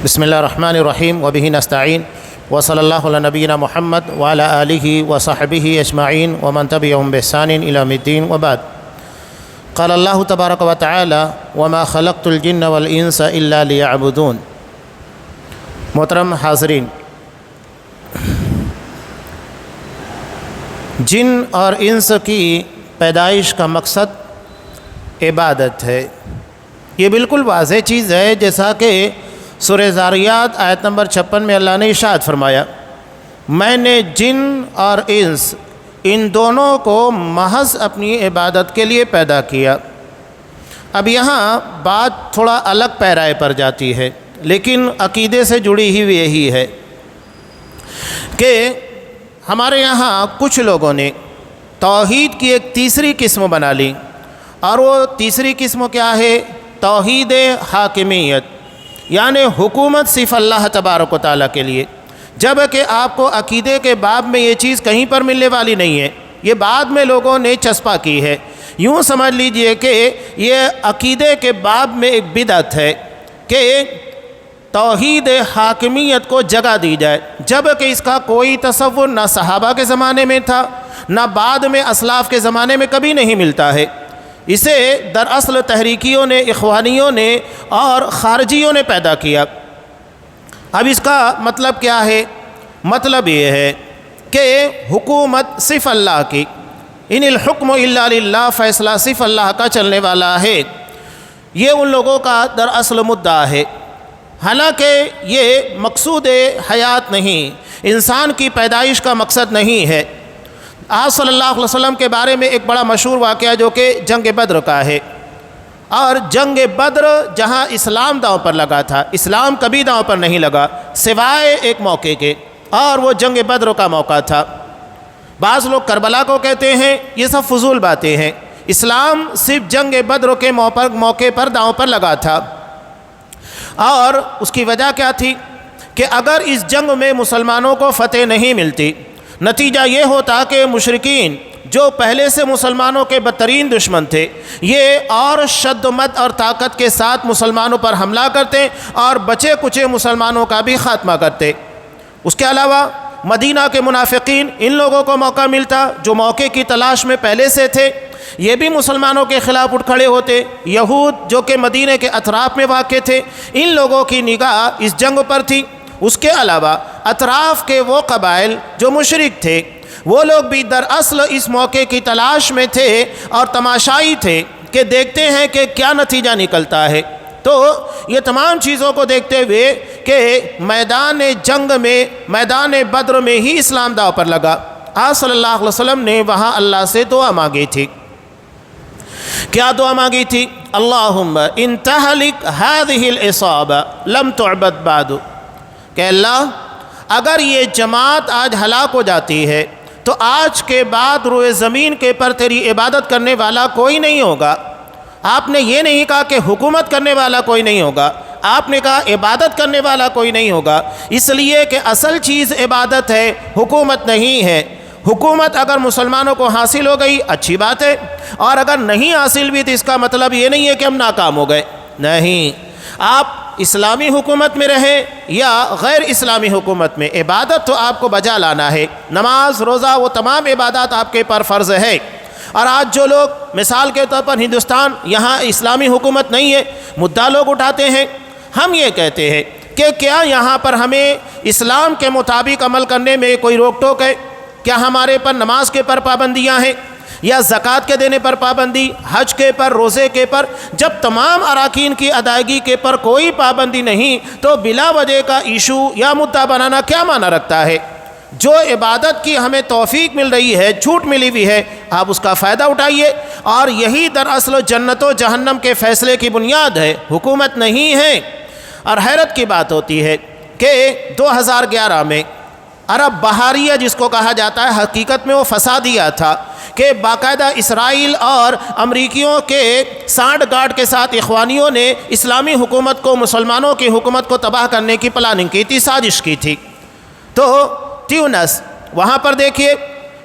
بسم اللہ الرحمن الرحیم وبہ نستعین وصلی اللہ علی نبینا محمد وعلی آلہ وصحبہ اجمعین ومن تبعہم بإحسان الی یوم الدین وبعد قال اللہ تبارک و تعالی وما خلقت الجن والانس الا لیعبدون۔ محترم حاضرین، جن اور انس کی پیدائش کا مقصد عبادت ہے۔ یہ بالکل واضح چیز ہے، جیسا کہ سورہ ذاریات آیت نمبر 56 میں اللہ نے ارشاد فرمایا، میں نے جن اور انس ان دونوں کو محض اپنی عبادت کے لیے پیدا کیا۔ اب یہاں بات تھوڑا الگ پیرائے پر جاتی ہے، لیکن عقیدے سے جڑی ہوئی یہی ہے کہ ہمارے یہاں کچھ لوگوں نے توحید کی ایک تیسری قسم بنا لی، اور وہ تیسری قسم کیا ہے؟ توحید حاکمیت، یعنی حکومت صرف اللہ تبارک و تعالیٰ کے لیے، جبکہ آپ کو عقیدے کے باب میں یہ چیز کہیں پر ملنے والی نہیں ہے، یہ بعد میں لوگوں نے چسپاں کی ہے۔ یوں سمجھ لیجئے کہ یہ عقیدے کے باب میں ایک بدعت ہے کہ توحید حاکمیت کو جگہ دی جائے، جبکہ اس کا کوئی تصور نہ صحابہ کے زمانے میں تھا، نہ بعد میں اسلاف کے زمانے میں کبھی نہیں ملتا ہے۔ اسے دراصل تحریکیوں نے، اخوانیوں نے اور خارجیوں نے پیدا کیا۔ اب اس کا مطلب کیا ہے؟ مطلب یہ ہے کہ حکومت صرف اللہ کی، ان الحکم الا للہ، فیصلہ صرف اللہ کا چلنے والا ہے۔ یہ ان لوگوں کا دراصل مدعا ہے، حالانکہ یہ مقصود حیات نہیں، انسان کی پیدائش کا مقصد نہیں ہے۔ آپ صلی اللہ علیہ وسلم کے بارے میں ایک بڑا مشہور واقعہ جو کہ جنگ بدر کا ہے، اور جنگ بدر جہاں اسلام داؤں پر لگا تھا، اسلام کبھی داؤں پر نہیں لگا سوائے ایک موقع کے، اور وہ جنگ بدر کا موقع تھا۔ بعض لوگ کربلا کو کہتے ہیں، یہ سب فضول باتیں ہیں۔ اسلام صرف جنگ بدر کے موقع پر داؤں پر لگا تھا، اور اس کی وجہ کیا تھی کہ اگر اس جنگ میں مسلمانوں کو فتح نہیں ملتی، نتیجہ یہ ہوتا کہ مشرکین جو پہلے سے مسلمانوں کے بدترین دشمن تھے، یہ اور شد و مد اور طاقت کے ساتھ مسلمانوں پر حملہ کرتے اور بچے کچے مسلمانوں کا بھی خاتمہ کرتے۔ اس کے علاوہ مدینہ کے منافقین، ان لوگوں کو موقع ملتا جو موقع کی تلاش میں پہلے سے تھے، یہ بھی مسلمانوں کے خلاف اٹھ کھڑے ہوتے۔ یہود جو کہ مدینہ کے اطراف میں واقع تھے، ان لوگوں کی نگاہ اس جنگ پر تھی۔ اس کے علاوہ اطراف کے وہ قبائل جو مشرک تھے، وہ لوگ بھی دراصل اس موقع کی تلاش میں تھے اور تماشائی تھے کہ دیکھتے ہیں کہ کیا نتیجہ نکلتا ہے۔ تو یہ تمام چیزوں کو دیکھتے ہوئے کہ میدان جنگ میں، میدان بدر میں ہی اسلام داؤ پر لگا، آپ صلی اللہ علیہ وسلم نے وہاں اللہ سے دعا مانگی تھی۔ کیا دعا مانگی تھی؟ اللہم ان تہلک ہذہ العصابہ لم تعبد بعد، کہ اللہ اگر یہ جماعت آج ہلاک ہو جاتی ہے تو آج کے بعد روئے زمین کے پر تیری عبادت کرنے والا کوئی نہیں ہوگا۔ آپ نے یہ نہیں کہا کہ حکومت کرنے والا کوئی نہیں ہوگا، آپ نے کہا عبادت کرنے والا کوئی نہیں ہوگا، اس لیے کہ اصل چیز عبادت ہے، حکومت نہیں ہے۔ حکومت اگر مسلمانوں کو حاصل ہو گئی اچھی بات ہے، اور اگر نہیں حاصل بھی تو اس کا مطلب یہ نہیں ہے کہ ہم ناکام ہو گئے، نہیں۔ آپ اسلامی حکومت میں رہے یا غیر اسلامی حکومت میں، عبادت تو آپ کو بجا لانا ہے۔ نماز، روزہ، وہ تمام عبادات آپ کے پر فرض ہے۔ اور آج جو لوگ مثال کے طور پر ہندوستان، یہاں اسلامی حکومت نہیں ہے، مدعا لوگ اٹھاتے ہیں، ہم یہ کہتے ہیں کہ کیا یہاں پر ہمیں اسلام کے مطابق عمل کرنے میں کوئی روک ٹوک ہے؟ کیا ہمارے پر نماز کے پر پابندیاں ہیں، یا زکوٰۃ کے دینے پر پابندی، حج کے پر، روزے کے پر؟ جب تمام اراکین کی ادائیگی کے پر کوئی پابندی نہیں تو بلا وجہ کا ایشو یا مدعا بنانا کیا معنی رکھتا ہے؟ جو عبادت کی ہمیں توفیق مل رہی ہے، چھوٹ ملی ہوئی ہے، آپ اس کا فائدہ اٹھائیے، اور یہی دراصل جنت و جہنم کے فیصلے کی بنیاد ہے، حکومت نہیں ہے۔ اور حیرت کی بات ہوتی ہے کہ 2011 میں عرب بہاریہ جس کو کہا جاتا ہے، حقیقت میں وہ فسادیہ تھا کہ باقاعدہ اسرائیل اور امریکیوں کے سانڈ گارڈ کے ساتھ اخوانیوں نے اسلامی حکومت کو، مسلمانوں کی حکومت کو تباہ کرنے کی پلاننگ کی تھی، سازش کی تھی۔ تو ٹیونس، وہاں پر دیکھیے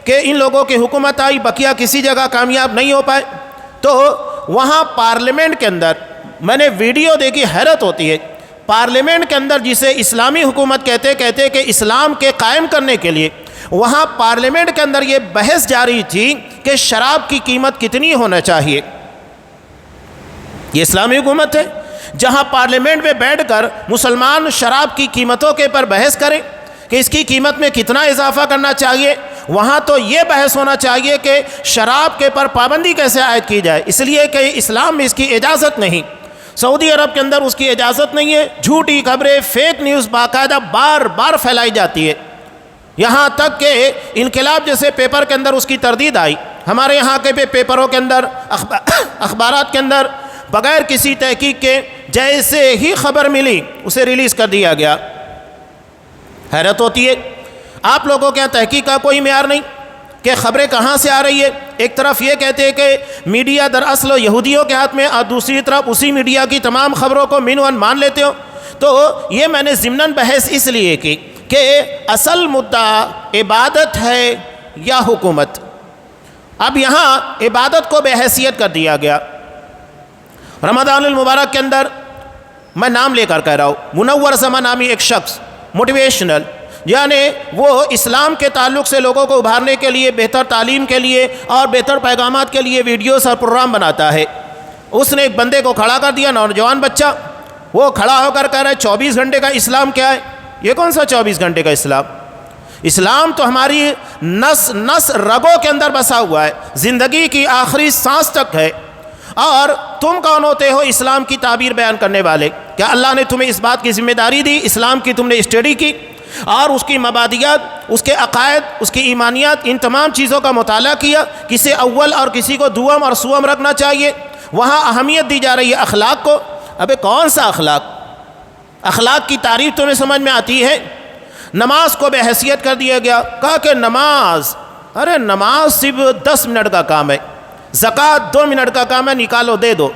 کہ ان لوگوں کی حکومت آئی، بقیہ کسی جگہ کامیاب نہیں ہو پائے۔ تو وہاں پارلیمنٹ کے اندر میں نے ویڈیو دیکھی، حیرت ہوتی ہے، پارلیمنٹ کے اندر جسے اسلامی حکومت کہتے کہ اسلام کے قائم کرنے کے لیے وہاں پارلیمنٹ کے اندر یہ بحث جاری تھی کہ شراب کی قیمت کتنی ہونا چاہیے. یہ اسلامی حکومت ہے جہاں پارلیمنٹ میں بیٹھ کر مسلمان شراب کی قیمتوں کے پر بحث کریں کہ اس کی قیمت میں کتنا اضافہ کرنا چاہیے. وہاں تو یہ بحث ہونا چاہیے کہ شراب کے پر پابندی کیسے عائد کی جائے، اس لیے کہ اسلام میں اس کی اجازت نہیں. سعودی عرب کے اندر اس کی اجازت نہیں ہے. جھوٹی خبریں، فیک نیوز باقاعدہ بار بار پھیلائی جاتی ہے، یہاں تک کہ انقلاب جیسے پیپر کے اندر اس کی تردید آئی. ہمارے یہاں کے پیپروں کے اندر، اخبارات کے اندر بغیر کسی تحقیق کے جیسے ہی خبر ملی اسے ریلیز کر دیا گیا. حیرت ہوتی ہے، آپ لوگوں کے یہاں تحقیق کا کوئی معیار نہیں کہ خبریں کہاں سے آ رہی ہے. ایک طرف یہ کہتے ہیں کہ میڈیا دراصل یہودیوں کے ہاتھ میں، اور دوسری طرف اسی میڈیا کی تمام خبروں کو من مان لیتے ہو. تو یہ میں نے ضمناً بحث اس لیے کی کہ اصل مدعا عبادت ہے یا حکومت. اب یہاں عبادت کو بے حیثیت کر دیا گیا. رمضان المبارک کے اندر میں نام لے کر کہہ رہا ہوں، منور زمان نامی ایک شخص موٹیویشنل، یعنی وہ اسلام کے تعلق سے لوگوں کو ابھارنے کے لیے، بہتر تعلیم کے لیے اور بہتر پیغامات کے لیے ویڈیوز اور پروگرام بناتا ہے. اس نے ایک بندے کو کھڑا کر دیا، نوجوان بچہ، وہ کھڑا ہو کر کہہ رہا ہے 24 گھنٹے کا اسلام کیا ہے. یہ کون سا 24 گھنٹے کا اسلام؟ اسلام تو ہماری نس رگوں کے اندر بسا ہوا ہے، زندگی کی آخری سانس تک ہے. اور تم کون ہوتے ہو اسلام کی تعبیر بیان کرنے والے؟ کیا اللہ نے تمہیں اس بات کی ذمہ داری دی، اسلام کی تم نے اسٹڈی کی اور اس کی مبادیات، اس کے عقائد، اس کی ایمانیات، ان تمام چیزوں کا مطالعہ کیا؟ کسی اول اور کسی کو دوم اور سوم رکھنا چاہیے. وہاں اہمیت دی جا رہی ہے اخلاق کو. ابے کون سا اخلاق؟ اخلاق کی تعریف تمہیں سمجھ میں آتی ہے؟ نماز کو بے حیثیت کر دیا گیا، کہا کہ نماز، ارے نماز صرف 10 منٹ کا کام ہے، زکوٰۃ 2 منٹ کا کام ہے، نکالو دے دو.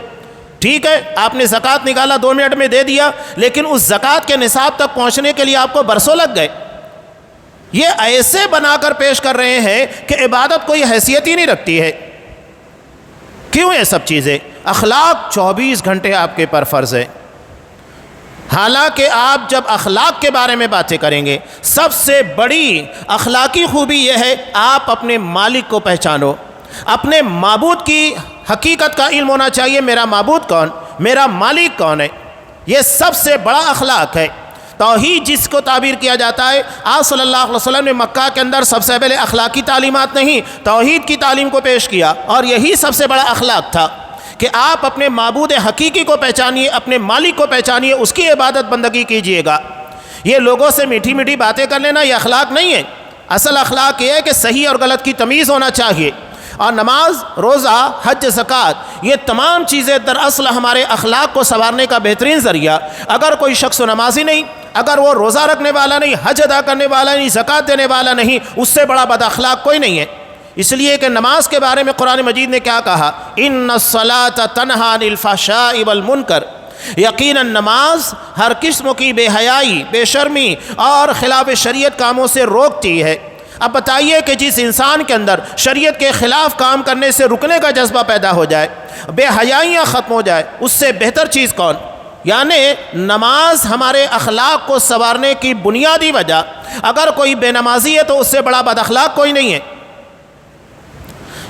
ٹھیک ہے، آپ نے زکوٰۃ نکالا 2 منٹ میں دے دیا، لیکن اس زکوٰۃ کے نصاب تک پہنچنے کے لیے آپ کو برسوں لگ گئے. یہ ایسے بنا کر پیش کر رہے ہیں کہ عبادت کوئی حیثیت ہی نہیں رکھتی ہے. کیوں یہ سب چیزیں؟ اخلاق 24 گھنٹے آپ کے پر فرض ہے. حالانکہ آپ جب اخلاق کے بارے میں باتیں کریں گے، سب سے بڑی اخلاقی خوبی یہ ہے آپ اپنے مالک کو پہچانو، اپنے معبود کی حقیقت کا علم ہونا چاہیے. میرا معبود کون، میرا مالک کون ہے؟ یہ سب سے بڑا اخلاق ہے. توحید جس کو تعبیر کیا جاتا ہے، آپ صلی اللہ علیہ وسلم نے مکہ کے اندر سب سے پہلے اخلاقی تعلیمات نہیں، توحید کی تعلیم کو پیش کیا، اور یہی سب سے بڑا اخلاق تھا کہ آپ اپنے معبود حقیقی کو پہچانیے، اپنے مالک کو پہچانیے، اس کی عبادت بندگی کیجیے گا. یہ لوگوں سے میٹھی میٹھی باتیں کر لینا یہ اخلاق نہیں ہے. اصل اخلاق یہ ہے کہ صحیح اور غلط کی تمیز ہونا چاہیے. اور نماز، روزہ، حج، زکوٰۃ، یہ تمام چیزیں دراصل ہمارے اخلاق کو سنوارنے کا بہترین ذریعہ. اگر کوئی شخص نمازی نہیں، اگر وہ روزہ رکھنے والا نہیں، حج ادا کرنے والا نہیں، زکوٰۃ دینے والا نہیں، اس سے بڑا بد اخلاق کوئی نہیں ہے. اس لیے کہ نماز کے بارے میں قرآن مجید نے کیا کہا؟ ان الصلاۃ تنہی عن الفحشاء والمنکر، یقیناً نماز ہر قسم کی بے حیائی، بے شرمی اور خلاف شریعت کاموں سے روکتی ہے. اب بتائیے کہ جس انسان کے اندر شریعت کے خلاف کام کرنے سے رکنے کا جذبہ پیدا ہو جائے، بے حیائیاں ختم ہو جائے، اس سے بہتر چیز کون؟ یعنی نماز ہمارے اخلاق کو سنوارنے کی بنیادی وجہ. اگر کوئی بے نمازی ہے تو اس سے بڑا بد اخلاق کوئی نہیں ہے.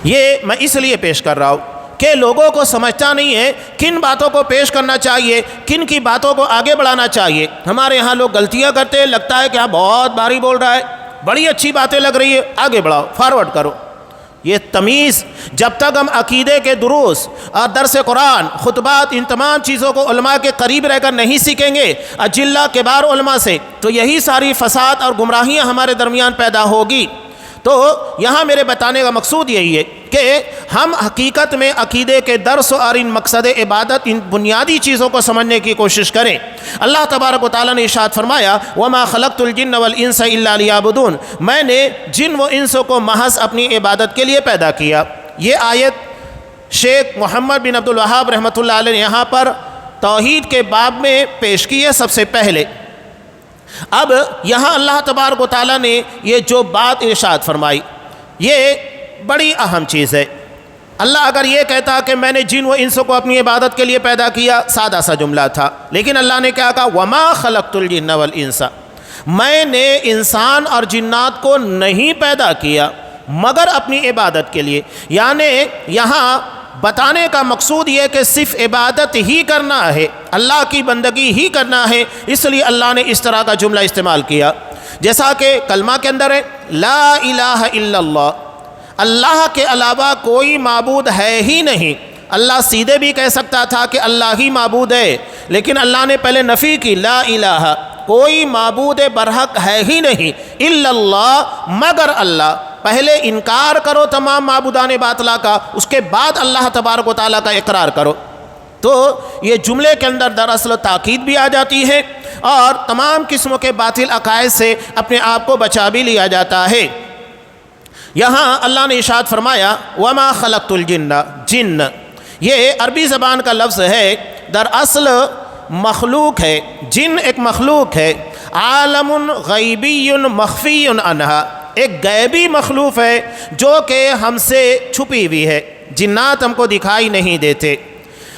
یہ میں اس لیے پیش کر رہا ہوں کہ لوگوں کو سمجھتا نہیں ہے کن باتوں کو پیش کرنا چاہیے، کن کی باتوں کو آگے بڑھانا چاہیے. ہمارے ہاں لوگ غلطیاں کرتے ہیں، لگتا ہے کہ ہاں بہت بھاری بول رہا ہے، بڑی اچھی باتیں لگ رہی ہے، آگے بڑھاؤ، فارورڈ کرو. یہ تمیز جب تک ہم عقیدے کے دروس اور درس قرآن، خطبات، ان تمام چیزوں کو علماء کے قریب رہ کر نہیں سیکھیں گے، اجلہ کبار علماء سے، تو یہی ساری فساد اور گمراہیاں ہمارے درمیان پیدا ہوگی. تو یہاں میرے بتانے کا مقصود یہی ہے کہ ہم حقیقت میں عقیدے کے درس اور ان مقصد عبادت، ان بنیادی چیزوں کو سمجھنے کی کوشش کریں. اللہ تبارک و تعالیٰ نے ارشاد فرمایا وَمَا خَلَقْتُ الْجِنَّ وَالْإِنسَ إِلَّا لِيَعْبُدُونَ، میں نے جن و انسوں کو محض اپنی عبادت کے لیے پیدا کیا. یہ آیت شیخ محمد بن عبد الوہاب رحمۃ اللہ علیہ نے یہاں پر توحید کے باب میں پیش کی ہے سب سے پہلے. اب یہاں اللہ تبارک و تعالیٰ نے یہ جو بات ارشاد فرمائی، یہ بڑی اہم چیز ہے. اللہ اگر یہ کہتا کہ میں نے جن و انس کو اپنی عبادت کے لیے پیدا کیا، سادہ سا جملہ تھا، لیکن اللہ نے کیا کہا؟ وَمَا خَلَقْتُ الْجِنَّ وَالْإِنسَ، میں نے انسان اور جنات کو نہیں پیدا کیا مگر اپنی عبادت کے لیے۔ یعنی یہاں بتانے کا مقصود یہ کہ صرف عبادت ہی کرنا ہے، اللہ کی بندگی ہی کرنا ہے، اس لیے اللہ نے اس طرح کا جملہ استعمال کیا۔ جیسا کہ کلمہ کے اندر ہے لا الہ الا اللہ، اللہ کے علاوہ کوئی معبود ہے ہی نہیں۔ اللہ سیدھے بھی کہہ سکتا تھا کہ اللہ ہی معبود ہے، لیکن اللہ نے پہلے نفی کی، لا الہ، کوئی معبود برحق ہے ہی نہیں، الا اللہ، مگر اللہ۔ پہلے انکار کرو تمام معبودان باطلا کا، اس کے بعد اللہ تبارک و تعالیٰ کا اقرار کرو۔ تو یہ جملے کے اندر دراصل تاکید بھی آ جاتی ہے اور تمام قسموں کے باطل عقائد سے اپنے آپ کو بچا بھی لیا جاتا ہے۔ یہاں اللہ نے ارشاد فرمایا وَمَا خَلَقْتُ الْجِنَّ، جن یہ عربی زبان کا لفظ ہے، دراصل مخلوق ہے، جن ایک مخلوق ہے، عالم غیبی مخفی عنہا، ایک غیبی مخلوق ہے جو کہ ہم سے چھپی ہوئی ہے۔ جنات ہم کو دکھائی نہیں دیتے،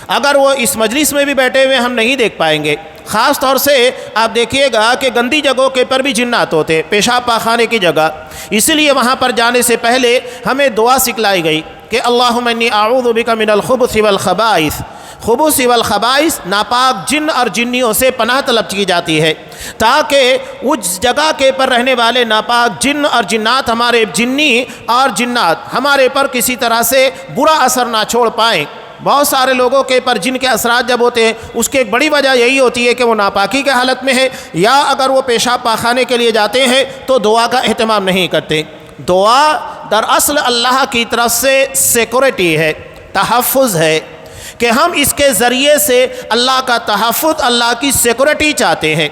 اگر وہ اس مجلس میں بھی بیٹھے ہوئے ہم نہیں دیکھ پائیں گے۔ خاص طور سے آپ دیکھیے گا کہ گندی جگہوں کے پر بھی جنات ہوتے، پیشاب پاخانے کی جگہ، اسی لیے وہاں پر جانے سے پہلے ہمیں دعا سکھلائی گئی کہ اللہم انی اعوذ بک من الخبث والخبائث، خبث والخبائث، ناپاک جن اور جنیوں سے پناہ طلب کی جاتی ہے تاکہ اس جگہ کے پر رہنے والے ناپاک جن اور جنات، ہمارے جنی اور جنات ہمارے پر کسی طرح سے برا اثر نہ چھوڑ پائیں۔ بہت سارے لوگوں کے پر جن کے اثرات جب ہوتے ہیں اس کی ایک بڑی وجہ یہی ہوتی ہے کہ وہ ناپاکی کے حالت میں ہے، یا اگر وہ پیشاب پاخانے کے لیے جاتے ہیں تو دعا کا اہتمام نہیں کرتے۔ دعا دراصل اللہ کی طرف سے سیکورٹی ہے، تحفظ ہے، کہ ہم اس کے ذریعے سے اللہ کا تحفظ، اللہ کی سیکورٹی چاہتے ہیں۔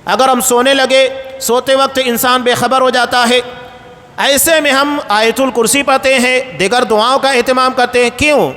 اگر ہم سونے لگے، سوتے وقت انسان بے خبر ہو جاتا ہے، ایسے میں ہم آیت الکرسی پڑھتے ہیں، دیگر دعاؤں کا اہتمام کرتے ہیں، کیوں؟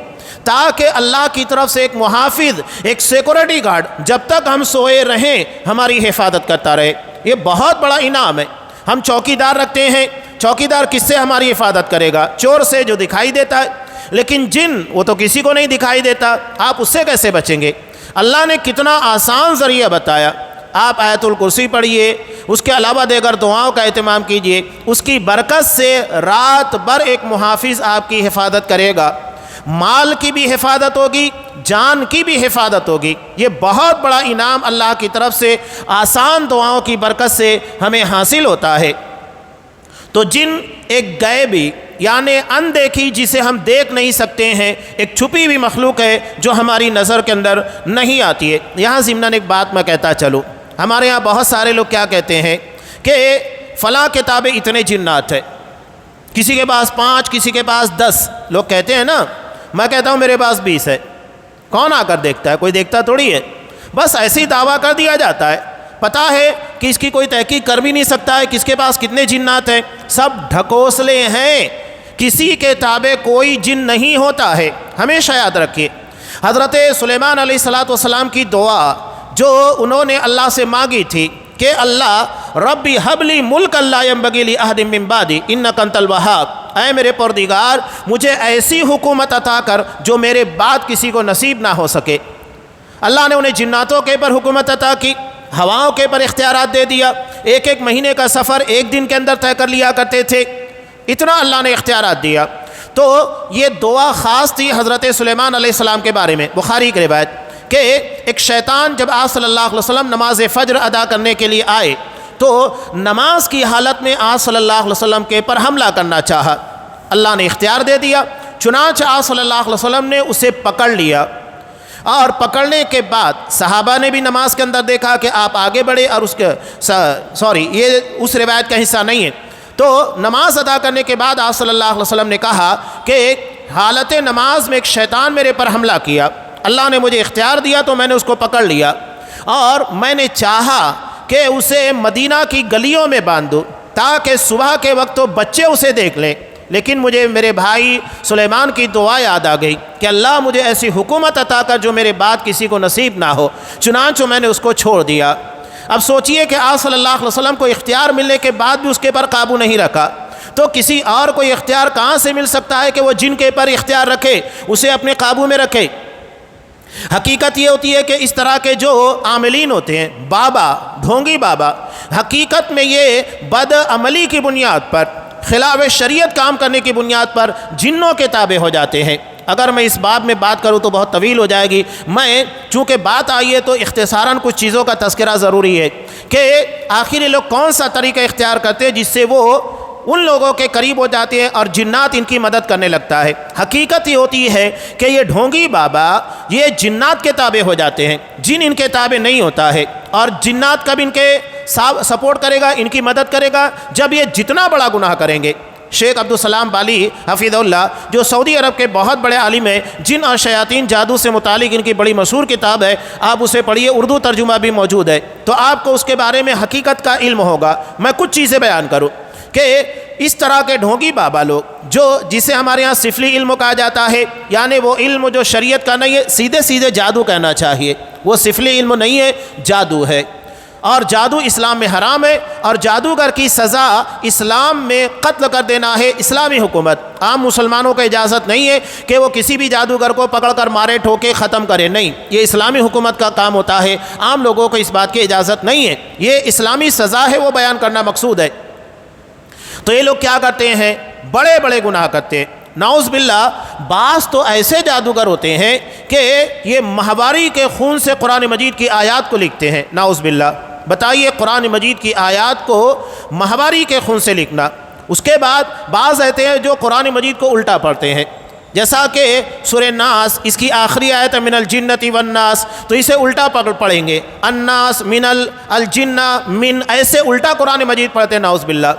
تاکہ اللہ کی طرف سے ایک محافظ، ایک سیکورٹی گارڈ جب تک ہم سوئے رہیں ہماری حفاظت کرتا رہے۔ یہ بہت بڑا انعام ہے۔ ہم چوکی دار رکھتے ہیں، چوکی دار کس سے ہماری حفاظت کرے گا؟ چور سے جو دکھائی دیتا ہے، لیکن جن وہ تو کسی کو نہیں دکھائی دیتا، آپ اس سے کیسے بچیں گے؟ اللہ نے کتنا آسان ذریعہ بتایا۔ آپ آیت الکرسی پڑھیے، اس کے علاوہ دیگر دعاؤں کا اہتمام کیجئے، اس کی برکت سے رات بھر ایک محافظ آپ کی حفاظت کرے گا، مال کی بھی حفاظت ہوگی، جان کی بھی حفاظت ہوگی۔ یہ بہت بڑا انعام اللہ کی طرف سے آسان دعاؤں کی برکت سے ہمیں حاصل ہوتا ہے۔ تو جن ایک غیبی یعنی اندیکھی، جسے ہم دیکھ نہیں سکتے ہیں، ایک چھپی ہوئی مخلوق ہے جو ہماری نظر کے اندر نہیں آتی ہے۔ یہاں ضمناً ایک بات میں کہتا چلوں، ہمارے ہاں بہت سارے لوگ کیا کہتے ہیں کہ فلاں کتابیں اتنے جنات ہیں، کسی کے پاس 5، کسی کے پاس 10، لوگ کہتے ہیں نا، میں کہتا ہوں میرے پاس 20 ہے۔ کون آ کر دیکھتا ہے؟ کوئی دیکھتا تھوڑی ہے، بس ایسے ہی دعویٰ کر دیا جاتا ہے۔ پتہ ہے کہ اس کی کوئی تحقیق کر بھی نہیں سکتا ہے کس کے پاس کتنے جنات ہیں، سب ڈھکوسلے ہیں، کسی کے تابع کوئی جن نہیں ہوتا ہے۔ ہمیشہ یاد رکھیے حضرت سلیمان علیہ السلام کی دعا جو انہوں نے اللہ سے مانگی تھی کہ اللہ ربی حبلی ملک لا ینبغی لأحد من بعدی انک انت الوہاب، اے میرے پروردگار مجھے ایسی حکومت عطا کر جو میرے بعد کسی کو نصیب نہ ہو سکے۔ اللہ نے انہیں جناتوں کے پر حکومت عطا کی، ہواؤں کے پر اختیارات دے دیا، ایک ایک مہینے کا سفر ایک دن کے اندر طے کر لیا کرتے تھے، اتنا اللہ نے اختیارات دیا۔ تو یہ دعا خاص تھی حضرت سلیمان علیہ السلام کے بارے میں۔ بخاری کی روایت کہ ایک شیطان جب آپ صلی اللہ علیہ وسلم نماز فجر ادا کرنے کے لیے آئے تو نماز کی حالت میں آپ صلی اللہ علیہ وسلم کے پر حملہ کرنا چاہا، اللہ نے اختیار دے دیا، چنانچہ آپ صلی اللہ علیہ وسلم نے اسے پکڑ لیا، اور پکڑنے کے بعد صحابہ نے بھی نماز کے اندر دیکھا کہ آپ آگے بڑھے، اور اس کے یہ اس روایت کا حصہ نہیں ہے۔ تو نماز ادا کرنے کے بعد آپ صلی اللہ علیہ وسلم نے کہا کہ حالت نماز میں ایک شیطان میرے پر حملہ کیا، اللہ نے مجھے اختیار دیا تو میں نے اس کو پکڑ لیا، اور میں نے چاہا کہ اسے مدینہ کی گلیوں میں باندھوں تاکہ صبح کے وقت تو بچے اسے دیکھ لیں، لیکن مجھے میرے بھائی سلیمان کی دعا یاد آ گئی کہ اللہ مجھے ایسی حکومت عطا کر جو میرے بعد کسی کو نصیب نہ ہو، چنانچہ میں نے اس کو چھوڑ دیا۔ اب سوچئے کہ آپ صلی اللہ علیہ وسلم کو اختیار ملنے کے بعد بھی اس کے پر قابو نہیں رکھا، تو کسی اور کو اختیار کہاں سے مل سکتا ہے کہ وہ جن کے پر اختیار رکھے، اسے اپنے قابو میں رکھے؟ حقیقت یہ ہوتی ہے کہ اس طرح کے جو عاملین ہوتے ہیں، بابا، ڈھونگی بابا، حقیقت میں یہ بد عملی کی بنیاد پر، خلاف شریعت کام کرنے کی بنیاد پر جنوں کے تابع ہو جاتے ہیں۔ اگر میں اس باب میں بات کروں تو بہت طویل ہو جائے گی، میں چونکہ بات آئی ہے تو اختصاراً کچھ چیزوں کا تذکرہ ضروری ہے کہ آخر یہ لوگ کون سا طریقہ اختیار کرتے ہیں جس سے وہ ان لوگوں کے قریب ہو جاتے ہیں اور جنات ان کی مدد کرنے لگتا ہے۔ حقیقت یہ ہوتی ہے کہ یہ ڈھونگی بابا یہ جنات کے تابع ہو جاتے ہیں، جن ان کے تابع نہیں ہوتا ہے، اور جنات کب ان کے سپورٹ کرے گا، ان کی مدد کرے گا، جب یہ جتنا بڑا گناہ کریں گے۔ شیخ عبدالسلام بالی حفظہ اللہ جو سعودی عرب کے بہت بڑے عالم ہیں، جن اور شیاطین جادو سے متعلق ان کی بڑی مشہور کتاب ہے، آپ اسے پڑھیے، اردو ترجمہ بھی موجود ہے، تو آپ کو اس کے بارے میں حقیقت کا علم ہوگا۔ میں کچھ چیزیں بیان کروں کہ اس طرح کے ڈھونگی بابا لوگ جسے ہمارے یہاں سفلی علم کہا جاتا ہے، یعنی وہ علم جو شریعت کا نہیں ہے، سیدھے سیدھے جادو کہنا چاہیے، وہ سفلی علم نہیں ہے، جادو ہے، اور جادو اسلام میں حرام ہے، اور جادوگر کی سزا اسلام میں قتل کر دینا ہے۔ اسلامی حکومت، عام مسلمانوں کو اجازت نہیں ہے کہ وہ کسی بھی جادوگر کو پکڑ کر مارے ٹھوکے ختم کرے، نہیں، یہ اسلامی حکومت کا کام ہوتا ہے، عام لوگوں کو اس بات کی اجازت نہیں ہے، یہ اسلامی سزا ہے، وہ بیان کرنا مقصود ہے۔ تو یہ لوگ کیا کرتے ہیں؟ بڑے بڑے گناہ کرتے ہیں، نعوذ باللہ۔ بعض تو ایسے جادوگر ہوتے ہیں کہ یہ ماہواری کے خون سے قرآن مجید کی آیات کو لکھتے ہیں، نعوذ باللہ۔ بتائیے، قرآن مجید کی آیات کو ماہواری کے خون سے لکھنا۔ اس کے بعد بعض ایسے ہیں جو قرآن مجید کو الٹا پڑھتے ہیں، جیسا کہ سورہ ناس، اس کی آخری آیت ہے من الجنۃ والناس، تو اسے الٹا پڑھیں گے، الناس من الجنہ من، ایسے الٹا قرآن مجید پڑھتے ہیں، نعوذ باللہ۔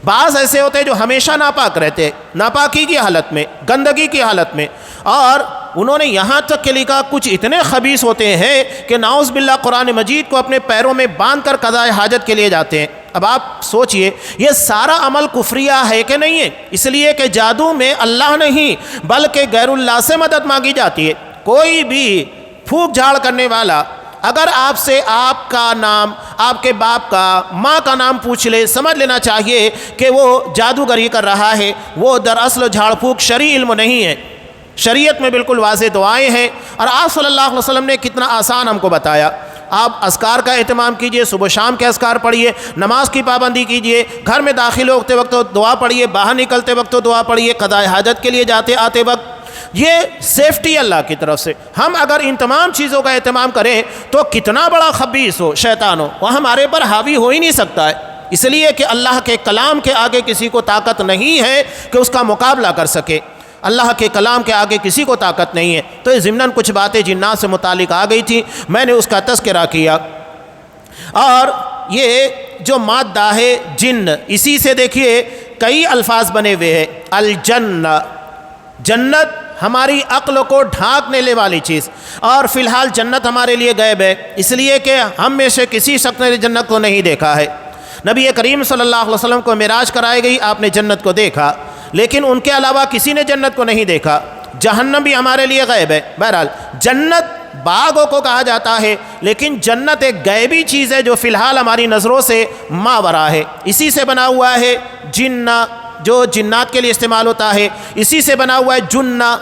بعض ایسے ہوتے ہیں جو ہمیشہ ناپاک رہتے، ناپاکی کی حالت میں، گندگی کی حالت میں، اور انہوں نے یہاں تک کہ لکھا کچھ اتنے خبیث ہوتے ہیں کہ نعوذ باللہ قرآن مجید کو اپنے پیروں میں باندھ کر قضاء حاجت کے لیے جاتے ہیں۔ اب آپ سوچئے یہ سارا عمل کفریہ ہے کہ نہیں ہے؟ اس لیے کہ جادو میں اللہ نہیں بلکہ غیر اللہ سے مدد مانگی جاتی ہے۔ کوئی بھی پھونک جھاڑ کرنے والا اگر آپ سے آپ کا نام، آپ کے باپ کا، ماں کا نام پوچھ لے، سمجھ لینا چاہیے کہ وہ جادوگری کر رہا ہے، وہ دراصل جھاڑ پھونک شرعی علم نہیں ہے۔ شریعت میں بالکل واضح دعائیں ہیں، اور آپ صلی اللہ علیہ وسلم نے کتنا آسان ہم کو بتایا۔ آپ اذکار کا اہتمام کیجئے، صبح شام کے اذکار پڑھیے، نماز کی پابندی کیجئے، گھر میں داخل ہوتے وقت دعا پڑھیے، باہر نکلتے وقت دعا پڑھیے، قضاء حاجت کے لیے جاتے آتے وقت، یہ سیفٹی اللہ کی طرف سے۔ ہم اگر ان تمام چیزوں کا اہتمام کریں تو کتنا بڑا خبیث ہو، شیطان ہو، وہ ہمارے پر حاوی ہو ہی نہیں سکتا ہے، اس لیے کہ اللہ کے کلام کے آگے کسی کو طاقت نہیں ہے کہ اس کا مقابلہ کر سکے۔ اللہ کے کلام کے آگے کسی کو طاقت نہیں ہے۔ تو یہ ضمناً کچھ باتیں جنات سے متعلق آ گئی تھی، میں نے اس کا تذکرہ کیا۔ اور یہ جو مادہ ہے جن، اسی سے دیکھیے کئی الفاظ بنے ہوئے ہیں۔ الجنہ، جنت ہماری عقل کو ڈھانکنے والی چیز، اور فی الحال جنت ہمارے لیے غیب ہے، اس لیے کہ ہم میں سے کسی شخص نے جنت کو نہیں دیکھا ہے۔ نبی کریم صلی اللہ علیہ وسلم کو معراج کرائی گئی، آپ نے جنت کو دیکھا، لیکن ان کے علاوہ کسی نے جنت کو نہیں دیکھا۔ جہنم بھی ہمارے لیے غیب ہے۔ بہرحال جنت باغوں کو کہا جاتا ہے، لیکن جنت ایک غیبی چیز ہے جو فی الحال ہماری نظروں سے ماورا ہے۔ اسی سے بنا ہوا ہے جنہ، جو جنات کے لیے استعمال ہوتا ہے، اسی سے بنا ہوا ہے جنہ،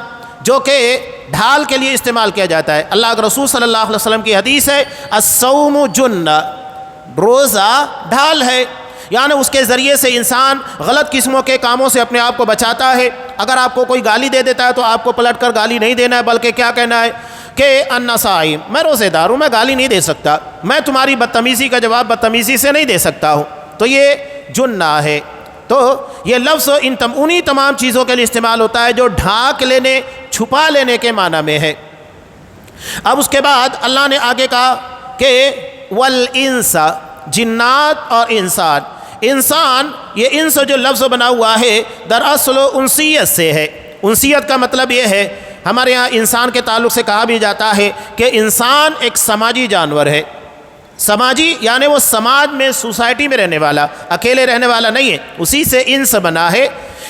جو کہ ڈھال کے لیے استعمال کیا جاتا ہے۔ اللہ کے رسول صلی اللہ علیہ وسلم کی حدیث ہے الصوم جنہ، روزہ ڈھال ہے، یعنی اس کے ذریعے سے انسان غلط قسموں کے کاموں سے اپنے آپ کو بچاتا ہے۔ اگر آپ کو کوئی گالی دے دیتا ہے تو آپ کو پلٹ کر گالی نہیں دینا ہے، بلکہ کیا کہنا ہے کہ انا صائم، میں روزے دار ہوں، میں گالی نہیں دے سکتا، میں تمہاری بدتمیزی کا جواب بدتمیزی سے نہیں دے سکتا ہوں، تو یہ جنہ ہے۔ تو یہ لفظ انہی تمام چیزوں کے لیے استعمال ہوتا ہے جو ڈھانک لینے، چھپا لینے کے معنی میں ہے۔ اب اس کے بعد اللہ نے آگے کہا کہ والانس، جنات اور انسان۔ انسان، یہ انس جو لفظ بنا ہوا ہے دراصل انسیت سے ہے۔ انسیت کا مطلب یہ ہے، ہمارے ہاں انسان کے تعلق سے کہا بھی جاتا ہے کہ انسان ایک سماجی جانور ہے۔ سماجی یعنی وہ سماج میں، سوسائٹی میں رہنے والا، اکیلے رہنے والا نہیں ہے، اسی سے انس بنا ہے۔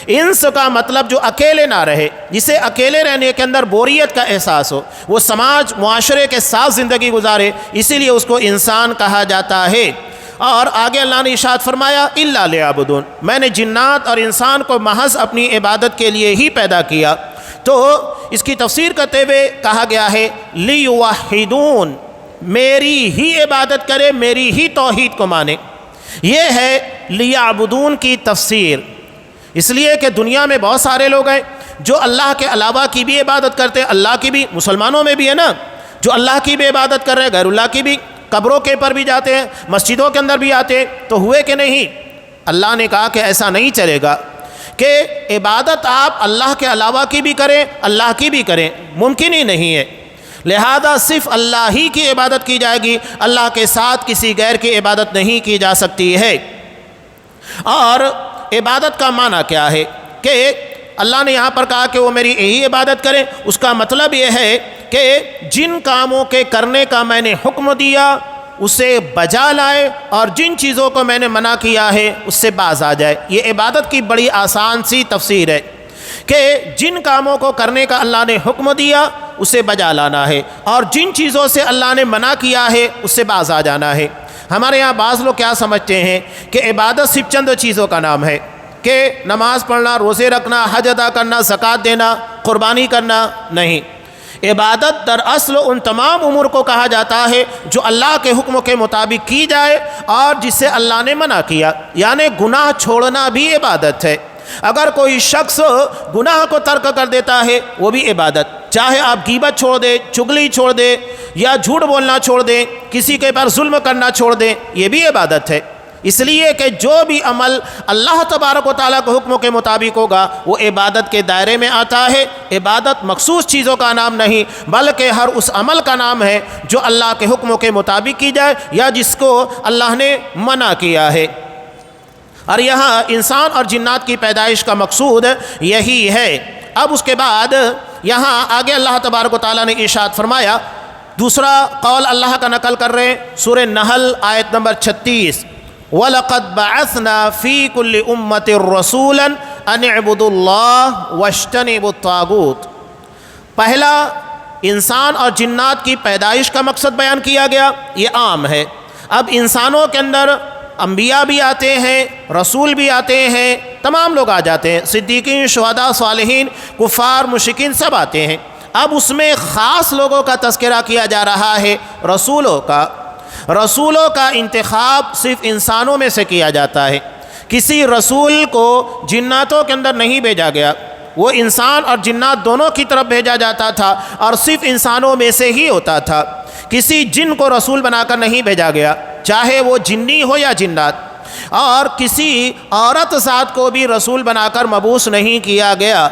انس کا مطلب جو اکیلے نہ رہے، جسے اکیلے رہنے کے اندر بوریت کا احساس ہو، وہ سماج معاشرے کے ساتھ زندگی گزارے، اسی لیے اس کو انسان کہا جاتا ہے۔ اور آگے اللہ نے ارشاد فرمایا الا لیعبدون، میں نے جنات اور انسان کو محض اپنی عبادت کے لیے ہی پیدا کیا۔ تو اس کی تفسیر کرتے ہوئے کہا گیا ہے لیوحدون، میری ہی عبادت کرے، میری ہی توحید کو مانے۔ یہ ہے لیعبدون کی تفسیر، اس لیے کہ دنیا میں بہت سارے لوگ ہیں جو اللہ کے علاوہ کی بھی عبادت کرتے ہیں، اللہ کی بھی، مسلمانوں میں بھی ہے نا جو اللہ کی بھی عبادت کر رہے ہیں، غیر اللہ کی بھی، قبروں کے پر بھی جاتے ہیں، مسجدوں کے اندر بھی آتے ہیں، تو ہوئے کہ نہیں؟ اللہ نے کہا کہ ایسا نہیں چلے گا کہ عبادت آپ اللہ کے علاوہ کی بھی کریں، اللہ کی بھی کریں، ممکن ہی نہیں ہے۔ لہذا صرف اللہ ہی کی عبادت کی جائے گی، اللہ کے ساتھ کسی غیر کی عبادت نہیں کی جا سکتی ہے۔ اور عبادت کا معنی کیا ہے کہ اللہ نے یہاں پر کہا کہ وہ میری یہی عبادت کریں، اس کا مطلب یہ ہے کہ جن کاموں کے کرنے کا میں نے حکم دیا اسے بجا لائے، اور جن چیزوں کو میں نے منع کیا ہے اس سے باز آ جائے۔ یہ عبادت کی بڑی آسان سی تفسیر ہے کہ جن کاموں کو کرنے کا اللہ نے حکم دیا اسے بجا لانا ہے، اور جن چیزوں سے اللہ نے منع کیا ہے اس سے باز آ جانا ہے۔ ہمارے یہاں بعض لوگ کیا سمجھتے ہیں کہ عبادت صرف چند چیزوں کا نام ہے، کہ نماز پڑھنا، روزے رکھنا، حج ادا کرنا، زکوٰۃ دینا، قربانی کرنا۔ نہیں، عبادت دراصل ان تمام امور کو کہا جاتا ہے جو اللہ کے حکم کے مطابق کی جائے اور جس سے اللہ نے منع کیا، یعنی گناہ چھوڑنا بھی عبادت ہے۔ اگر کوئی شخص گناہ کو ترک کر دیتا ہے وہ بھی عبادت، چاہے آپ غیبت چھوڑ دیں، چغلی چھوڑ دیں، یا جھوٹ بولنا چھوڑ دیں، کسی کے پر ظلم کرنا چھوڑ دیں، یہ بھی عبادت ہے۔ اس لیے کہ جو بھی عمل اللہ تبارک و تعالیٰ کے حکموں کے مطابق ہوگا وہ عبادت کے دائرے میں آتا ہے۔ عبادت مخصوص چیزوں کا نام نہیں بلکہ ہر اس عمل کا نام ہے جو اللہ کے حکموں کے مطابق کی جائے یا جس کو اللہ نے منع کیا ہے۔ اور یہاں انسان اور جنات کی پیدائش کا مقصود یہی ہے۔ اب اس کے بعد یہاں آگے اللہ تبارک و تعالیٰ نے ارشاد فرمایا، دوسرا قول اللہ کا نقل کر رہے ہیں، سورہ نحل آیت نمبر 36، وَلَقَدْ بَعَثْنَا فِي كُلِّ أُمَّةٍ رَسُولًا أَنِ اعْبُدُوا اللَّهَ وَاجْتَنِبُوا الطَّاغُوتَ۔ پہلا انسان اور جنات کی پیدائش کا مقصد بیان کیا گیا، یہ عام ہے۔ اب انسانوں کے اندر انبیاء بھی آتے ہیں، رسول بھی آتے ہیں، تمام لوگ آ جاتے ہیں، صدیقین، شہداء، صالحین، کفار، مشرکین، سب آتے ہیں۔ اب اس میں خاص لوگوں کا تذکرہ کیا جا رہا ہے، رسولوں کا۔ رسولوں کا انتخاب صرف انسانوں میں سے کیا جاتا ہے، کسی رسول کو جناتوں کے اندر نہیں بھیجا گیا، وہ انسان اور جنات دونوں کی طرف بھیجا جاتا تھا اور صرف انسانوں میں سے ہی ہوتا تھا۔ کسی جن کو رسول بنا کر نہیں بھیجا گیا، چاہے وہ جنی ہو یا جنات، اور کسی عورت ذات کو بھی رسول بنا کر مبعوث نہیں کیا گیا۔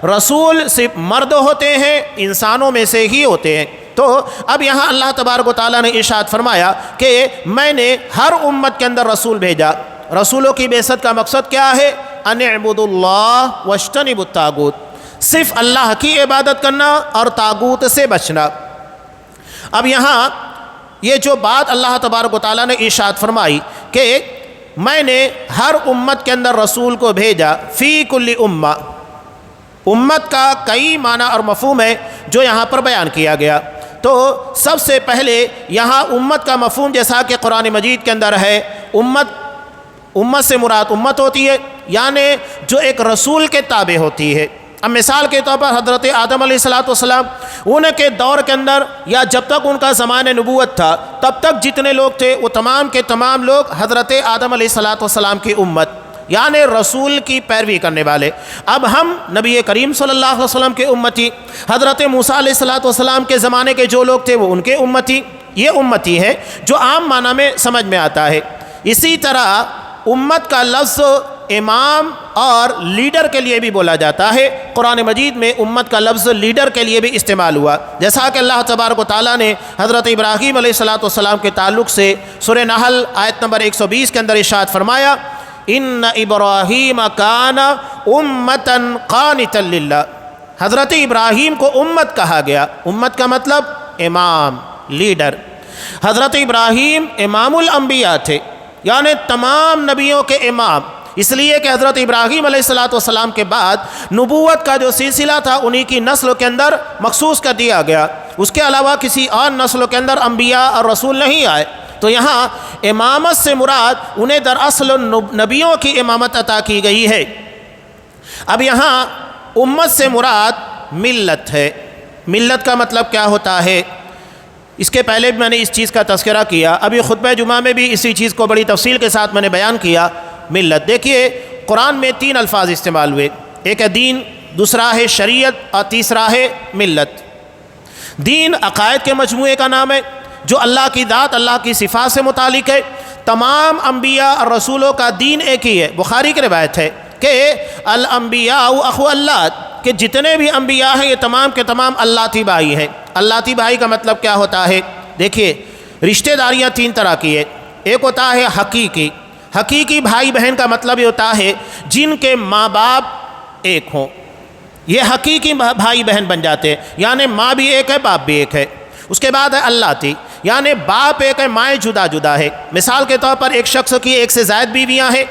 رسول صرف مرد ہوتے ہیں، انسانوں میں سے ہی ہوتے ہیں۔ تو اب یہاں اللہ تبارک و تعالیٰ نے ارشاد فرمایا کہ میں نے ہر امت کے اندر رسول بھیجا۔ رسولوں کی بعثت کا مقصد کیا ہے؟ ان اعبدوا اللہ واجتنبوا الطاغوت، صرف اللہ کی عبادت کرنا اور طاغوت سے بچنا۔ اب یہاں یہ جو بات اللہ تبارک و تعالیٰ نے ارشاد فرمائی کہ میں نے ہر امت کے اندر رسول کو بھیجا، فی کل امہ، امت کا کئی معنی اور مفہوم ہے جو یہاں پر بیان کیا گیا۔ تو سب سے پہلے یہاں امت کا مفہوم جیسا کہ قرآن مجید کے اندر ہے، امت سے مراد امت ہوتی ہے، یعنی جو ایک رسول کے تابع ہوتی ہے۔ اب مثال کے طور پر حضرت آدم علیہ السلام، ان کے دور کے اندر یا جب تک ان کا زمانہ نبوت تھا تب تک جتنے لوگ تھے وہ تمام کے تمام لوگ حضرت آدم علیہ السلام کی امت، یعنی رسول کی پیروی کرنے والے۔ اب ہم نبی کریم صلی اللہ علیہ وسلم کے امتی، حضرت موسیٰ علیہ السلام کے زمانے کے جو لوگ تھے وہ ان کے امتی، یہ امتی ہے جو عام معنی میں سمجھ میں آتا ہے۔ اسی طرح امت کا لفظ امام اور لیڈر کے لیے بھی بولا جاتا ہے، قرآن مجید میں امت کا لفظ لیڈر کے لیے بھی استعمال ہوا، جیسا کہ اللہ تبارک و تعالیٰ نے حضرت ابراہیم علیہ السلام کے تعلق سے سورہ نحل آیت نمبر 120 کے اندر ارشاد فرمایا، ان ابراہیم کان امتا قانتا للہ۔ حضرت ابراہیم کو امت کہا گیا، امت کا مطلب امام، لیڈر۔ حضرت ابراہیم امام الانبیاء تھے، یعنی تمام نبیوں کے امام، اس لیے کہ حضرت ابراہیم علیہ السلام کے بعد نبوت کا جو سلسلہ تھا انہی کی نسل کے اندر مخصوص کر دیا گیا، اس کے علاوہ کسی اور نسل کے اندر انبیاء اور رسول نہیں آئے۔ تو یہاں امامت سے مراد انہیں دراصل نبیوں کی امامت عطا کی گئی ہے۔ اب یہاں امت سے مراد ملت ہے۔ ملت کا مطلب کیا ہوتا ہے؟ اس کے پہلے بھی میں نے اس چیز کا تذکرہ کیا، ابھی خطبہ جمعہ میں بھی اسی چیز کو بڑی تفصیل کے ساتھ میں نے بیان کیا۔ ملت، دیکھیے قرآن میں 3 الفاظ استعمال ہوئے، ایک ہے دین، دوسرا ہے شریعت، اور تیسرا ہے ملت۔ دین عقائد کے مجموعے کا نام ہے جو اللہ کی ذات، اللہ کی صفات سے متعلق ہے۔ تمام انبیاء اور رسولوں کا دین ایک ہی ہے۔ بخاری کی روایت ہے کہ الانبیاء اخو اللہ، کہ جتنے بھی انبیاء ہیں یہ تمام کے تمام اللہتی بھائی ہیں۔ اللہتی بھائی کا مطلب کیا ہوتا ہے؟ دیکھیے رشتہ داریاں 3 طرح کی ہے۔ ایک ہوتا ہے حقیقی۔ حقیقی بھائی بہن کا مطلب یہ ہوتا ہے جن کے ماں باپ ایک ہوں، یہ حقیقی بھائی بہن بن جاتے ہیں، یعنی ماں بھی ایک ہے باپ بھی ایک ہے۔ اس کے بعد ہے اللہتی، یعنی باپ ایک ہے مائیں جدا جدا ہے۔ مثال کے طور پر ایک شخص کی 1 سے زائد بیویاں ہیں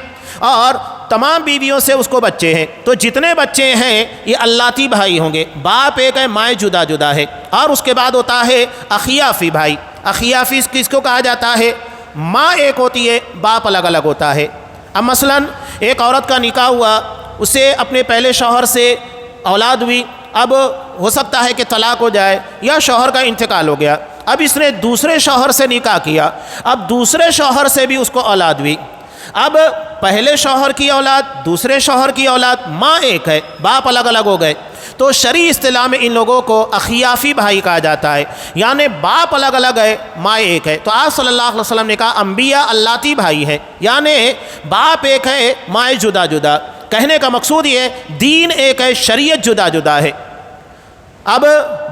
اور تمام بیویوں سے اس کو بچے ہیں، تو جتنے بچے ہیں یہ اللہتی بھائی ہوں گے، باپ ایک ہے مائیں جدا جدا ہے۔ اور اس کے بعد ہوتا ہے اخیافی بھائی۔ اخیافی کس کو کہا جاتا ہے؟ ماں ایک ہوتی ہے، باپ الگ الگ ہوتا ہے۔ اب مثلا ایک عورت کا نکاح ہوا، اسے اپنے پہلے شوہر سے اولاد ہوئی، اب ہو سکتا ہے کہ طلاق ہو جائے یا شوہر کا انتقال ہو گیا، اب اس نے دوسرے شوہر سے نکاح کیا، اب دوسرے شوہر سے بھی اس کو اولاد ہوئی۔ اب پہلے شوہر کی اولاد، دوسرے شوہر کی اولاد، ماں ایک ہے باپ الگ الگ ہو گئے، تو شرعی اصطلاح میں ان لوگوں کو اخیافی بھائی کہا جاتا ہے، یعنی باپ الگ الگ ہے ماں ایک ہے۔ تو آپ صلی اللہ علیہ وسلم نے کہا انبیاء اللہتی بھائی ہیں، یعنی باپ ایک ہے مائیں جدا جدا۔ کہنے کا مقصود یہ ہے دین ایک ہے، شریعت جدا جدا ہے۔ اب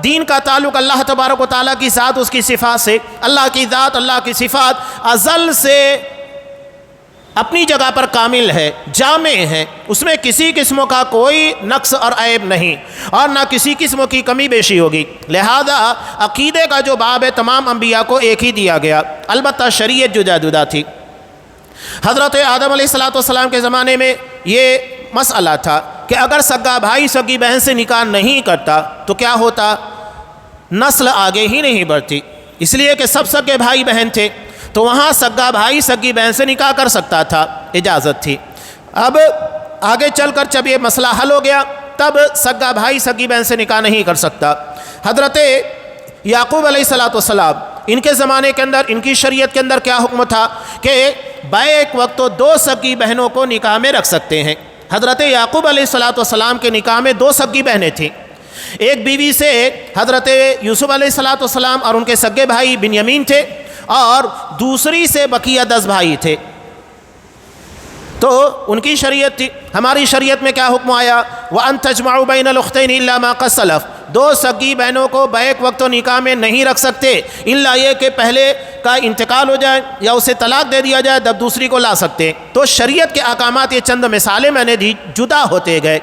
دین کا تعلق اللہ تبارک و تعالیٰ کی ذات، اس کی صفات سے۔ اللہ کی ذات، اللہ کی صفات ازل سے اپنی جگہ پر کامل ہے، جامع ہے، اس میں کسی قسم کا کوئی نقص اور عیب نہیں، اور نہ کسی قسم کی کمی بیشی ہوگی۔ لہذا عقیدے کا جو باب ہے تمام انبیاء کو ایک ہی دیا گیا، البتہ شریعت جدا جدا تھی۔ حضرت آدم علیہ السلام کے زمانے میں یہ مسئلہ تھا کہ اگر سگا بھائی سگی بہن سے نکاح نہیں کرتا تو کیا ہوتا؟ نسل آگے ہی نہیں بڑھتی، اس لیے کہ سب سگے بھائی بہن تھے، تو وہاں سگا بھائی سگی بہن سے نکاح کر سکتا تھا، اجازت تھی۔ اب آگے چل کر جب یہ مسئلہ حل ہو گیا تب سگا بھائی سگی بہن سے نکاح نہیں کر سکتا۔ حضرت یعقوب علیہ السلام، ان کے زمانے کے اندر، ان کی شریعت کے اندر کیا حکم تھا کہ بیک وقت تو 2 سگی بہنوں کو نکاح میں رکھ سکتے ہیں۔ حضرت یعقوب علیہ السلام کے نکاح میں 2 سگی بہنیں تھیں، ایک بیوی سے حضرت یوسف علیہ السلام اور ان کے سگے بھائی بنیامین تھے، اور دوسری سے بقیہ 10 بھائی تھے۔ تو ان کی شریعت تھی۔ ہماری شریعت میں کیا حکم آیا؟ وَأَن تَجْمَعُوا بَيْنَ الْأُخْتَيْنِ إِلَّا مَا قَدْ سَلَفَ، 2 سگی بہنوں کو بیک وقت و نکاح میں نہیں رکھ سکتے، الا یہ کہ پہلے کا انتقال ہو جائے یا اسے طلاق دے دیا جائے تب دوسری کو لا سکتے۔ تو شریعت کے احکامات، یہ چند مثالیں میں نے دی، جدا ہوتے گئے۔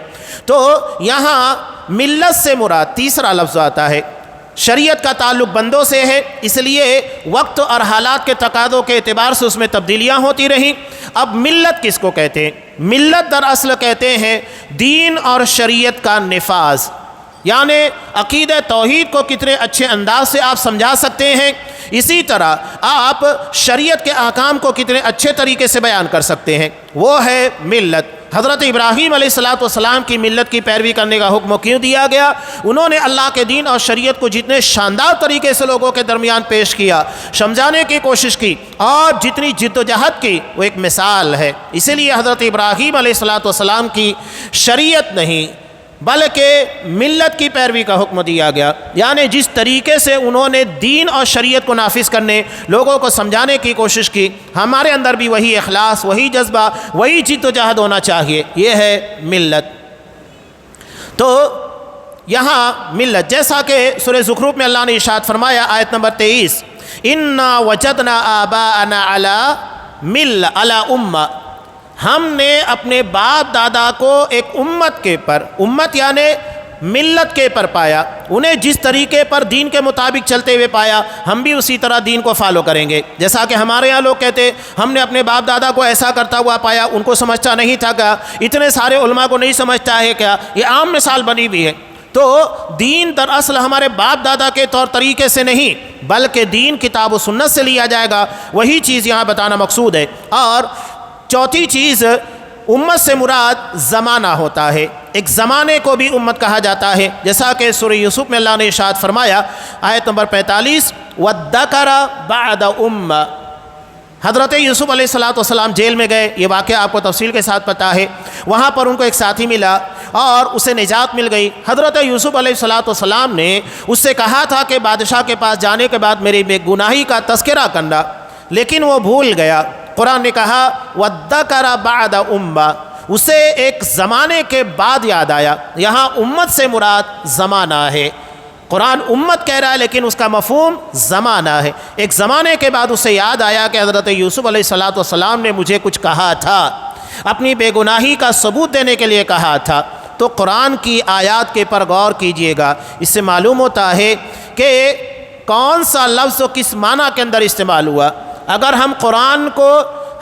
تو یہاں ملت سے مراد تیسرا لفظ آتا ہے۔ شریعت کا تعلق بندوں سے ہے، اس لیے وقت اور حالات کے تقاضوں کے اعتبار سے اس میں تبدیلیاں ہوتی رہیں۔ اب ملت کس کو کہتے ہیں؟ ملت دراصل کہتے ہیں دین اور شریعت کا نفاذ، یعنی عقیدہ توحید کو کتنے اچھے انداز سے آپ سمجھا سکتے ہیں، اسی طرح آپ شریعت کے احکام کو کتنے اچھے طریقے سے بیان کر سکتے ہیں، وہ ہے ملت۔ حضرت ابراہیم علیہ السلام کی ملت کی پیروی کرنے کا حکم کیوں دیا گیا؟ انہوں نے اللہ کے دین اور شریعت کو جتنے شاندار طریقے سے لوگوں کے درمیان پیش کیا، سمجھانے کی کوشش کی، اور جتنی جد و جہد کی، وہ ایک مثال ہے۔ اسی لیے حضرت ابراہیم علیہ السلام کی شریعت نہیں بلکہ ملت کی پیروی کا حکم دیا گیا، یعنی جس طریقے سے انہوں نے دین اور شریعت کو نافذ کرنے، لوگوں کو سمجھانے کی کوشش کی، ہمارے اندر بھی وہی اخلاص، وہی جذبہ، وہی جد و جہد ہونا چاہیے، یہ ہے ملت۔ تو یہاں ملت، جیسا کہ سورہ زخرف میں اللہ نے ارشاد فرمایا آیت نمبر 23، اِنَّا وَجَدْنَا آبَاءَنَا عَلَى أُمَّةٍ، ہم نے اپنے باپ دادا کو ایک امت کے پر، امت یعنی ملت کے پر پایا، انہیں جس طریقے پر دین کے مطابق چلتے ہوئے پایا، ہم بھی اسی طرح دین کو فالو کریں گے۔ جیسا کہ ہمارے یہاں لوگ کہتے ہم نے اپنے باپ دادا کو ایسا کرتا ہوا پایا، ان کو سمجھتا نہیں تھا کیا؟ اتنے سارے علماء کو نہیں سمجھتا ہے کیا؟ یہ عام مثال بنی ہوئی ہے۔ تو دین دراصل ہمارے باپ دادا کے طور طریقے سے نہیں بلکہ دین کتاب و سنت سے لیا جائے گا، وہی چیز یہاں بتانا مقصود ہے۔ اور چوتھی چیز، امت سے مراد زمانہ ہوتا ہے، ایک زمانے کو بھی امت کہا جاتا ہے، جیسا کہ سورہ یوسف میں اللہ نے ارشاد فرمایا آیت نمبر 45 وَالذَّكَرَ بَعْدَ أُمَّةٍ۔ حضرت یوسف علیہ السلام جیل میں گئے، یہ واقعہ آپ کو تفصیل کے ساتھ پتہ ہے۔ وہاں پر ان کو ایک ساتھی ملا اور اسے نجات مل گئی۔ حضرت یوسف علیہ السلام نے اس سے کہا تھا کہ بادشاہ کے پاس جانے کے بعد میری بے گناہی کا تذکرہ کرنا، لیکن وہ بھول گیا۔ قرآن نے کہا وَالذَّكَرَ بَعْدَ أُمَّةٍ، اسے ایک زمانے کے بعد یاد آیا۔ یہاں امت سے مراد زمانہ ہے، قرآن امت کہہ رہا ہے لیکن اس کا مفہوم زمانہ ہے۔ ایک زمانے کے بعد اسے یاد آیا کہ حضرت یوسف علیہ السلام نے مجھے کچھ کہا تھا، اپنی بے گناہی کا ثبوت دینے کے لیے کہا تھا۔ تو قرآن کی آیات کے پر غور کیجئے گا، اس سے معلوم ہوتا ہے کہ کون سا لفظ کس معنی کے اندر استعمال ہوا۔ اگر ہم قرآن کو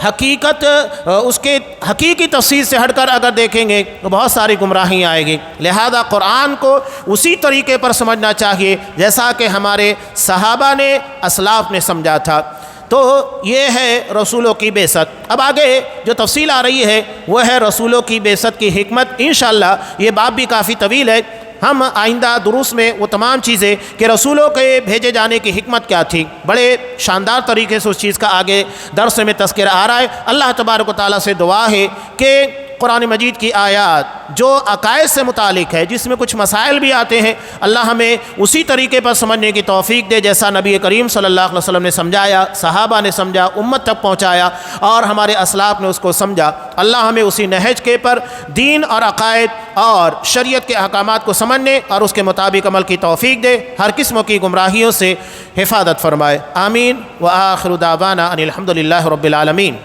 حقیقت اس کے حقیقی تفسیر سے ہٹ کر اگر دیکھیں گے تو بہت ساری گمراہیاں آئیں گی، لہذا قرآن کو اسی طریقے پر سمجھنا چاہیے جیسا کہ ہمارے صحابہ نے، اسلاف نے سمجھا تھا۔ تو یہ ہے رسولوں کی بعثت۔ اب آگے جو تفصیل آ رہی ہے وہ ہے رسولوں کی بعثت کی حکمت۔ انشاءاللہ یہ باب بھی کافی طویل ہے، ہم آئندہ دروس میں وہ تمام چیزیں کہ رسولوں کے بھیجے جانے کی حکمت کیا تھی، بڑے شاندار طریقے سے اس چیز کا آگے درس میں تذکرہ آ رہا ہے۔ اللہ تبارک و تعالیٰ سے دعا ہے کہ قرآن مجید کی آیات جو عقائد سے متعلق ہے، جس میں کچھ مسائل بھی آتے ہیں، اللہ ہمیں اسی طریقے پر سمجھنے کی توفیق دے جیسا نبی کریم صلی اللہ علیہ وسلم نے سمجھایا، صحابہ نے سمجھا، امت تک پہنچایا اور ہمارے اسلاف نے اس کو سمجھا۔ اللہ ہمیں اسی نہج کے پر دین اور عقائد اور شریعت کے احکامات کو سمجھنے اور اس کے مطابق عمل کی توفیق دے، ہر قسم کی گمراہیوں سے حفاظت فرمائے۔ آمین۔ وآخر دعوانا ان الحمد للہ رب العالمین۔